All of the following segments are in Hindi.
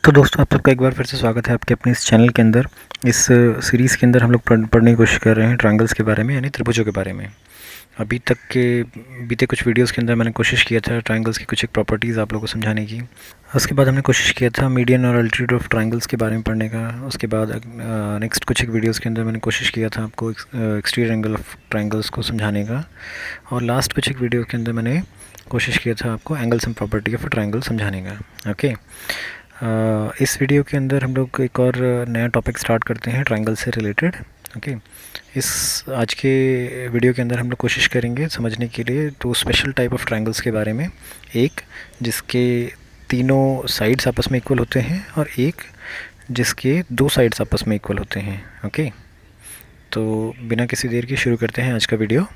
तो दोस्तों आप सबका एक बार फिर से स्वागत है आपके अपने इस चैनल के अंदर। इस सीरीज़ के अंदर हम लोग पढ़ने की कोशिश कर रहे हैं ट्रायंगल्स के बारे में, यानी त्रिभुजों के बारे में। अभी तक के बीते कुछ वीडियोस के अंदर मैंने कोशिश किया था ट्रायंगल्स की कुछ एक प्रॉपर्टीज़ आप लोगों को समझाने की। उसके बाद हमने कोशिश किया था मीडियन और अल्टीट्यूड ऑफ ट्रायंगल्स के बारे में पढ़ने का। उसके बाद नेक्स्ट कुछ एक वीडियोज़ के अंदर मैंने कोशिश किया था आपको एक्सटीरियर एंगल ऑफ ट्रायंगल्स को समझाने का। और लास्ट कुछ एक वीडियो के अंदर मैंने कोशिश किया था आपको angles and property of triangle समझाने का। ओके, इस वीडियो के अंदर हम लोग एक और नया टॉपिक स्टार्ट करते हैं ट्रायंगल से रिलेटेड। ओके, इस आज के वीडियो के अंदर हम लोग कोशिश करेंगे समझने के लिए दो स्पेशल टाइप ऑफ ट्रायंगल्स के बारे में। एक जिसके तीनों साइड्स आपस में इक्वल होते हैं और एक जिसके दो साइड्स आपस में इक्वल होते हैं। ओके, तो बिना किसी देर के शुरू करते हैं आज का वीडियो।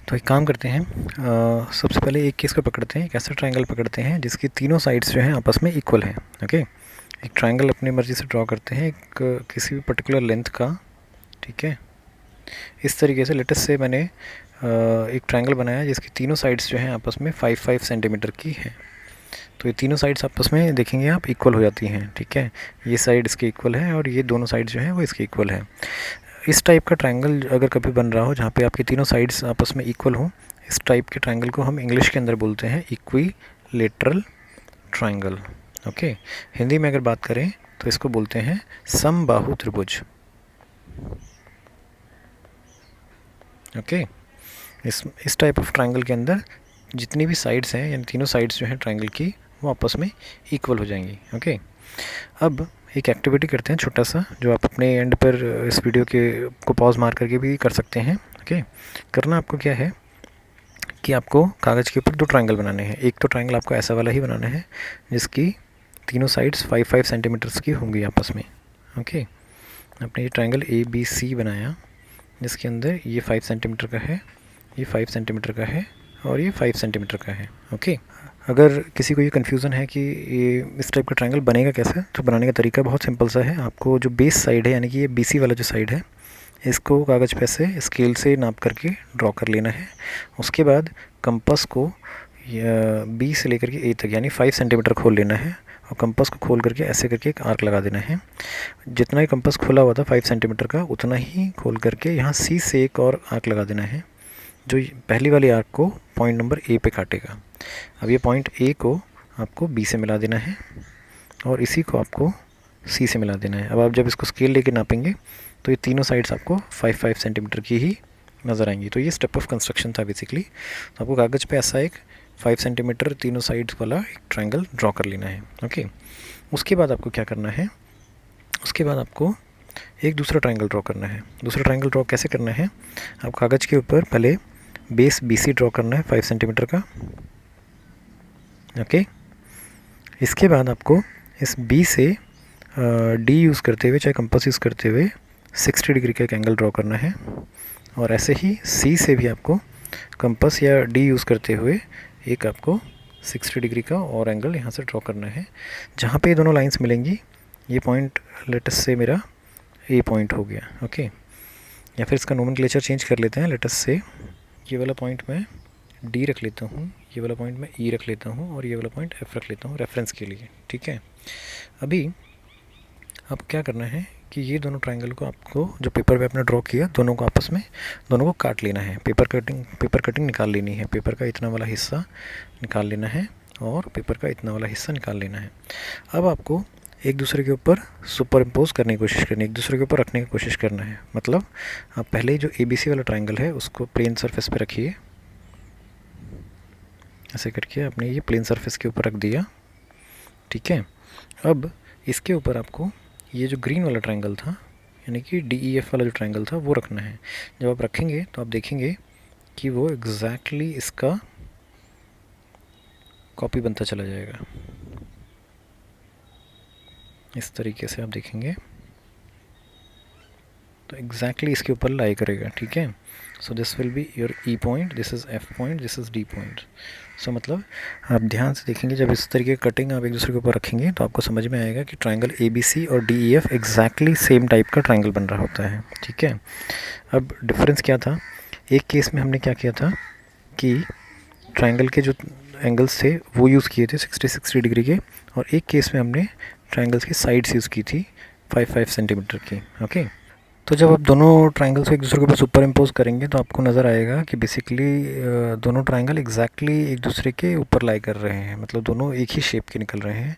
तो एक काम करते हैं, सबसे पहले एक केस को पकड़ते हैं, एक ऐसा ट्रायंगल पकड़ते हैं जिसकी तीनों साइड्स जो हैं आपस में इक्वल हैं। ओके, एक ट्रायंगल अपनी मर्ज़ी से ड्रॉ करते हैं एक किसी भी पर्टिकुलर लेंथ का। ठीक है, इस तरीके से लेटेस्ट से मैंने एक ट्रायंगल बनाया जिसकी तीनों साइड्स जो हैं आपस में 5-5 सेंटीमीटर की हैं। तो ये तीनों साइड्स आपस में देखेंगे आप इक्वल हो जाती हैं। ठीक है, ये साइड इसके इक्वल है और ये दोनों साइड्स जो हैं वो इसके इक्वल है। इस टाइप का ट्रायंगल अगर कभी बन रहा हो जहाँ पे आपके तीनों साइड्स आपस में इक्वल हो, इस टाइप के ट्रायंगल को हम इंग्लिश के अंदर बोलते हैं इक्विलेटरल ट्रायंगल। ओके, हिंदी में अगर बात करें तो इसको बोलते हैं समबाहु त्रिभुज। ओके, इस टाइप ऑफ ट्रायंगल के अंदर जितनी भी साइड्स हैं यानी तीनों साइड्स जो हैं ट्रायंगल की वो आपस में इक्वल हो जाएंगी। ओके, अब एक एक्टिविटी करते हैं छोटा सा, जो आप अपने एंड पर इस वीडियो के को पॉज मार करके भी कर सकते हैं। ओके, करना आपको क्या है कि आपको कागज़ के ऊपर दो ट्रायंगल बनाने हैं। एक तो ट्रायंगल आपको ऐसा वाला ही बनाना है जिसकी तीनों साइड्स 5-5 सेंटीमीटर्स की होंगी आपस में। ओके, आपने ये ट्रायंगल ABC बनाया जिसके अंदर ये 5 सेंटीमीटर का है, ये 5 सेंटीमीटर का है और ये 5 सेंटीमीटर का है। ओके, अगर किसी को ये कन्फ्यूज़न है कि ये इस टाइप का ट्रायंगल बनेगा कैसे, तो बनाने का तरीका बहुत सिंपल सा है। आपको जो बेस साइड है यानी कि ये BC वाला जो साइड है, इसको कागज़ पे से स्केल से नाप करके ड्रॉ कर लेना है। उसके बाद कंपास को B से लेकर के A तक यानी 5 सेंटीमीटर खोल लेना है और कंपास को खोल करके ऐसे करके एक आर्क लगा देना है। जितना ही कंपास खोला हुआ था 5 सेंटीमीटर का, उतना ही खोल करके यहाँ C से एक और आर्क लगा देना है जो पहली वाली आर्क को पॉइंट नंबर A पे काटेगा। अब ये पॉइंट A को आपको B से मिला देना है और इसी को आपको C से मिला देना है। अब आप जब इसको स्केल लेके नापेंगे तो ये तीनों साइड्स आपको 5-5 सेंटीमीटर की ही नज़र आएंगी। तो ये स्टेप ऑफ कंस्ट्रक्शन था बेसिकली। तो आपको कागज़ पे ऐसा एक 5 सेंटीमीटर तीनों साइड्स वाला एक ट्रायंगल ड्रॉ कर लेना है। ओके, उसके बाद आपको क्या करना है, उसके बाद आपको एक दूसरा ट्रायंगल ड्रॉ करना है। दूसरा ट्रायंगल ड्रॉ कैसे करना है, आप कागज़ के ऊपर पहले बेस BC ड्रॉ करना है 5 सेंटीमीटर का। ओके, इसके बाद आपको इस B से D यूज़ करते हुए, चाहे कंपास यूज़ करते हुए 60 डिग्री का एक एंगल ड्रॉ करना है। और ऐसे ही C से भी आपको कंपास या D यूज़ करते हुए एक आपको 60 डिग्री का और एंगल यहाँ से ड्रॉ करना है। जहाँ पे ये दोनों लाइंस मिलेंगी, ये पॉइंट लेटेस्ट से मेरा A पॉइंट हो गया। ओके, या फिर इसका नोमेनक्लेचर चेंज कर लेते हैं। लेटेस्ट से ये वाला पॉइंट मैं D रख लेता हूँ, ये वाला पॉइंट मैं E रख लेता हूँ और ये वाला पॉइंट F रख लेता हूँ रेफरेंस के लिए। ठीक है, अभी अब क्या करना है कि ये दोनों ट्रायंगल को आपको जो पेपर पे आपने ड्रॉ किया, दोनों को आपस में दोनों को काट लेना है। पेपर कटिंग निकाल लेनी है। पेपर का इतना वाला हिस्सा निकाल लेना है और पेपर का इतना वाला हिस्सा निकाल लेना है। अब आपको एक दूसरे के ऊपर सुपर इम्पोज करने की कोशिश करनी है, एक दूसरे के ऊपर रखने की कोशिश करना है। मतलब आप पहले जो ABC वाला ट्रायंगल है उसको प्लेन सरफेस पे रखिए, ऐसे करके आपने ये प्लेन सरफेस के ऊपर रख दिया। ठीक है, अब इसके ऊपर आपको ये जो ग्रीन वाला ट्रायंगल था यानी कि DEF वाला जो ट्रायंगल था वो रखना है। जब आप रखेंगे तो आप देखेंगे कि वो एग्जैक्टली इसका कॉपी बनता चला जाएगा। इस तरीके से आप देखेंगे तो एग्जैक्टली इसके ऊपर लाई करेगा। ठीक है, so this will be your E point, this is F point, this is D point. So मतलब आप ध्यान से देखेंगे, जब इस तरीके की कटिंग आप एक दूसरे के ऊपर रखेंगे तो आपको समझ में आएगा कि ट्रायंगल ABC और DEF एग्जैक्टली सेम टाइप का ट्रायंगल बन रहा होता है। ठीक है, अब डिफरेंस क्या था, एक केस में हमने क्या किया था कि ट्रायंगल के जो एंगल्स थे वो यूज़ किए थे 60 डिग्री के, और एक केस में हमने ट्रायंगल्स की साइड्स यूज़ की थी 5 सेंटीमीटर की। ओके, तो जब आप दोनों ट्रायंगल्स को एक दूसरे के ऊपर सुपर इम्पोज करेंगे तो आपको नज़र आएगा कि बेसिकली दोनों ट्रायंगल एग्जैक्टली एक दूसरे के ऊपर लाई कर रहे हैं, मतलब दोनों एक ही शेप के निकल रहे हैं।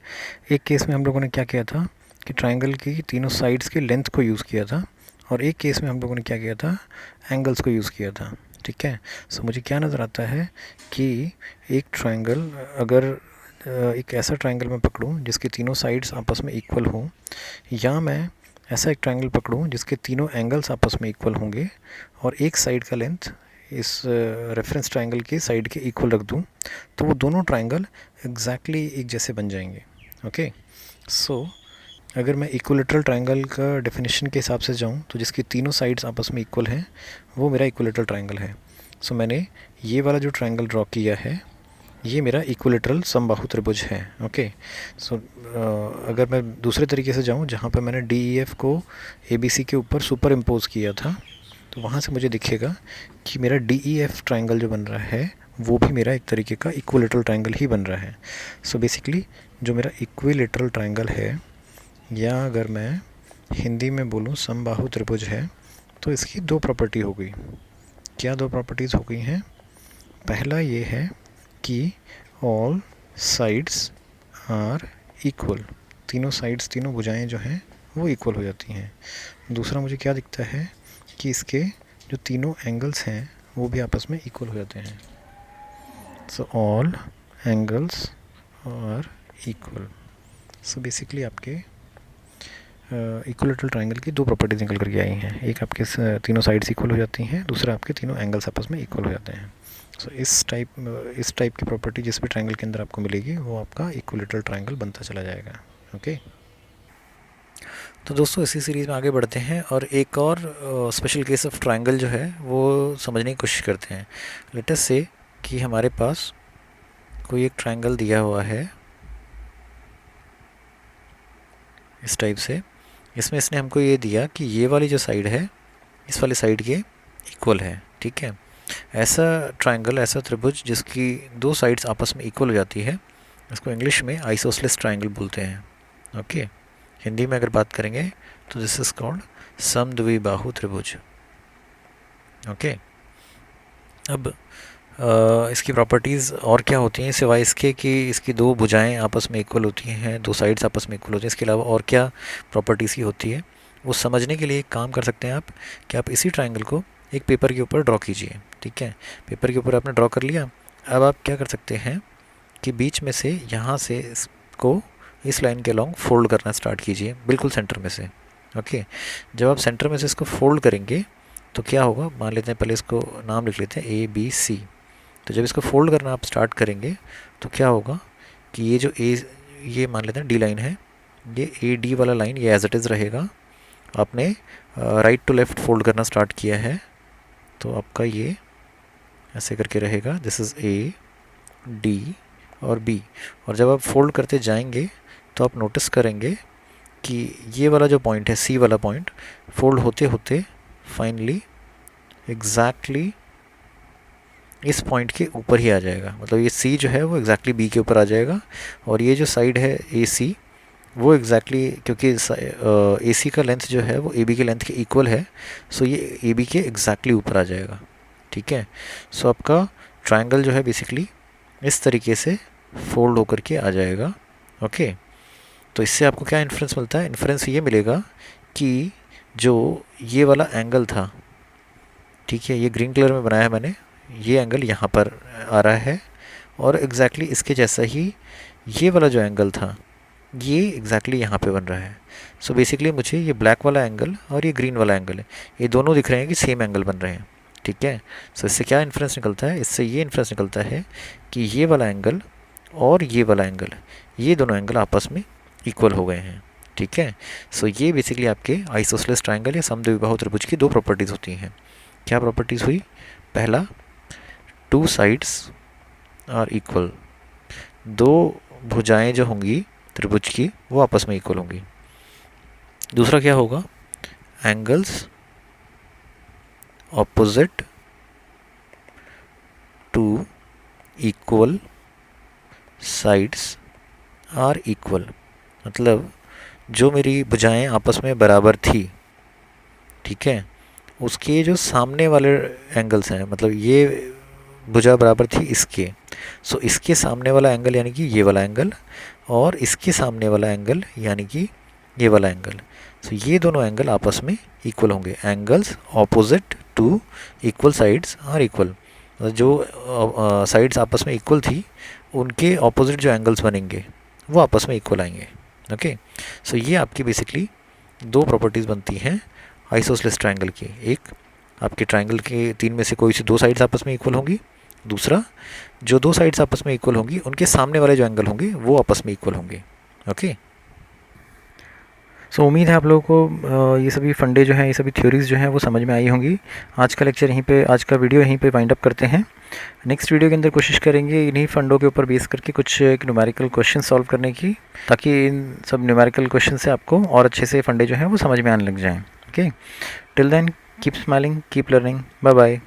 एक केस में हम लोगों ने क्या किया था कि ट्रायंगल की तीनों साइड्स की लेंथ को यूज़ किया था, और एक केस में हम लोगों ने क्या किया था, एंगल्स को यूज़ किया था। ठीक है, सो मुझे क्या नज़र आता है कि एक ट्रायंगल, अगर एक ऐसा ट्रायंगल मैं पकड़ूं जिसकी तीनों साइड्स आपस में इक्वल हों, या मैं ऐसा एक ट्रायंगल पकड़ूं जिसके तीनों एंगल्स आपस में इक्वल होंगे और एक साइड का लेंथ इस रेफरेंस ट्रायंगल की साइड के इक्वल रख दूं, तो वो दोनों ट्रायंगल एग्जैक्टली एक जैसे बन जाएंगे। ओके, सो अगर मैं इक्विलेटरल ट्रायंगल का डेफिनेशन के हिसाब से जाऊं तो जिसकी तीनों साइड्स आपस में इक्वल हैं वो मेरा इक्विलेटरल ट्रायंगल है। सो मैंने ये वाला जो ट्रायंगल ड्रॉ किया है ये मेरा इक्विलेटरल समबाहु त्रिभुज है। ओके, सो अगर मैं दूसरे तरीके से जाऊं जहां पर मैंने डी ई एफ को ए बी सी के ऊपर सुपर इम्पोज किया था, तो वहां से मुझे दिखेगा कि मेरा डी ई एफ ट्रायंगल जो बन रहा है वो भी मेरा एक तरीके का इक्विलेटरल ट्रायंगल ही बन रहा है। सो बेसिकली जो मेरा इक्विलेटरल ट्रायंगल है, या अगर मैं हिंदी में बोलूँ समबाहु त्रिभुज है, तो इसकी दो प्रॉपर्टी हो गई। क्या दो प्रॉपर्टीज़ हो गई हैं? पहला ये है कि ऑल साइड्स आर इक्वल, तीनों साइड्स, तीनों भुजाएं जो हैं वो इक्वल हो जाती हैं। दूसरा मुझे क्या दिखता है कि इसके जो तीनों एंगल्स हैं वो भी आपस में इक्वल हो जाते हैं। So all angles are equal. So basically आपके इक्विलेटरल ट्रायंगल की दो प्रॉपर्टीज निकल करके आई हैं। एक आपके तीनों साइड्स इक्वल हो जाती हैं, दूसरा आपके तीनों एंगल्स आपस में इक्वल हो जाते हैं। सो इस टाइप की प्रॉपर्टी जिस भी ट्रायंगल के अंदर आपको मिलेगी वो आपका इक्विलेटरल ट्रायंगल बनता चला जाएगा। ओके, तो दोस्तों इसी सीरीज़ में आगे बढ़ते हैं और एक और स्पेशल केस ऑफ ट्रायंगल जो है वो समझने की कोशिश करते हैं। लेट अस से कि हमारे पास कोई एक ट्रायंगल दिया हुआ है इस टाइप से, इसमें इसने हमको ये दिया कि ये वाली जो साइड है इस वाली साइड के इक्वल है। ठीक है, ऐसा ट्रायंगल, ऐसा त्रिभुज जिसकी दो साइड्स आपस में इक्वल हो जाती है, इसको इंग्लिश में आइसोसेलेस ट्रायंगल बोलते हैं। ओके, हिंदी में अगर बात करेंगे तो दिस इज कॉल्ड समद्विबाहु त्रिभुज। ओके, अब इसकी प्रॉपर्टीज़ और क्या होती हैं सिवाय इसके कि इसकी दो भुजाएं आपस में इक्वल होती हैं, दो साइड्स आपस में इक्वल होती हैं, इसके अलावा और क्या प्रॉपर्टीज़ की होती है वो समझने के लिए एक काम कर सकते हैं आप कि आप इसी ट्रायंगल को एक पेपर के ऊपर ड्रॉ कीजिए। ठीक है, पेपर के ऊपर आपने ड्रॉ कर लिया। अब आप क्या कर सकते हैं कि बीच में से यहाँ से इसको इस लाइन के अलॉन्ग फोल्ड करना स्टार्ट कीजिए, बिल्कुल सेंटर में से। ओके, जब आप सेंटर में से इसको फोल्ड करेंगे तो क्या होगा, मान लेते हैं, पहले इसको नाम लिख लेते हैं ए बी सी। तो जब इसको फोल्ड करना आप स्टार्ट करेंगे तो क्या होगा कि ये जो ये मान लेते हैं डी लाइन है, ये ए डी वाला लाइन ये एज इट इज़ रहेगा। आपने राइट टू लेफ़्ट फोल्ड करना स्टार्ट किया है तो आपका ये ऐसे करके रहेगा, दिस इज़ ए डी और बी। और जब आप फोल्ड करते जाएंगे तो आप नोटिस करेंगे कि ये वाला जो पॉइंट है, सी वाला पॉइंट, फोल्ड होते होते फाइनली एग्जैक्टली इस पॉइंट के ऊपर ही आ जाएगा। मतलब ये सी जो है वो एग्जैक्टली बी के ऊपर आ जाएगा, और ये जो साइड है ए सी वो एग्जैक्टली, क्योंकि ए सी का लेंथ जो है वो ए बी के लेंथ के इक्वल है, सो ये ए बी के एग्जैक्टली ऊपर आ जाएगा। ठीक है, सो आपका ट्रायंगल जो है बेसिकली इस तरीके से फोल्ड होकर के आ जाएगा। ओके, तो इससे आपको क्या इन्फ्रेंस मिलता है? इन्फ्रेंस ये मिलेगा कि जो ये वाला एंगल था, ठीक है, ये ग्रीन कलर में बनाया है मैंने, ये एंगल यहाँ पर आ रहा है, और एग्जैक्टली इसके जैसा ही ये वाला जो एंगल था ये एग्जैक्टली यहाँ पे बन रहा है। सो बेसिकली मुझे ये ब्लैक वाला एंगल और ये ग्रीन वाला एंगल है, ये दोनों दिख रहे हैं कि सेम एंगल बन रहे हैं। ठीक है, सो इससे क्या इन्फ्रेंस निकलता है? इससे ये इन्फ्रेंस निकलता है कि ये वाला एंगल और ये वाला एंगल, ये दोनों एंगल आपस में इक्वल हो गए हैं। ठीक है, सो ये बेसिकली आपके आइसोसेलेस ट्रायंगल या समद्विबाहु त्रिभुज की दो प्रॉपर्टीज़ होती हैं। क्या प्रॉपर्टीज़ हुई? पहला, टू साइड्स आर इक्वल, दो भुजाएं जो होंगी त्रिभुज की वो आपस में इक्वल होंगी। दूसरा क्या होगा? Angles opposite to equal sides are equal, मतलब जो मेरी भुजाएं आपस में बराबर थी, ठीक है, उसके जो सामने वाले एंगल्स हैं, मतलब ये भुजा बराबर थी इसके, सो इसके सामने वाला एंगल यानी कि ये वाला एंगल, और इसके सामने वाला एंगल यानी कि ये वाला एंगल, सो ये दोनों एंगल आपस में इक्वल होंगे। Angles opposite to equal sides are equal, जो साइड्स आपस में इक्वल थी उनके ऑपोजिट जो एंगल्स बनेंगे वो आपस में इक्वल आएंगे। ओके, सो ये आपकी बेसिकली दो प्रॉपर्टीज़ बनती हैं आइसोसेलेस ट्रायंगल की। एक, आपके ट्रायंगल के तीन में से कोई सी दो साइड्स आपस में इक्वल होंगी। दूसरा, जो दो साइड्स आपस में इक्वल होंगी उनके सामने वाले जो एंगल होंगे वो आपस में इक्वल होंगे। ओके, सो उम्मीद है आप लोगों को ये सभी फंडे जो हैं, ये सभी थ्योरीज़ जो हैं वो समझ में आई होंगी। आज का लेक्चर यहीं पे, आज का वीडियो यहीं पे वाइंड अप करते हैं। नेक्स्ट वीडियो के अंदर कोशिश करेंगे इन्हीं फंडों के ऊपर बेस करके कुछ एक न्यूमेरिकल क्वेश्चन सॉल्व करने की, ताकि इन सब न्यूमेरिकल क्वेश्चन से आपको और अच्छे से फंडे जो हैं वो समझ में आने लग जाएँ। Okay, till then keep smiling, keep learning, bye bye.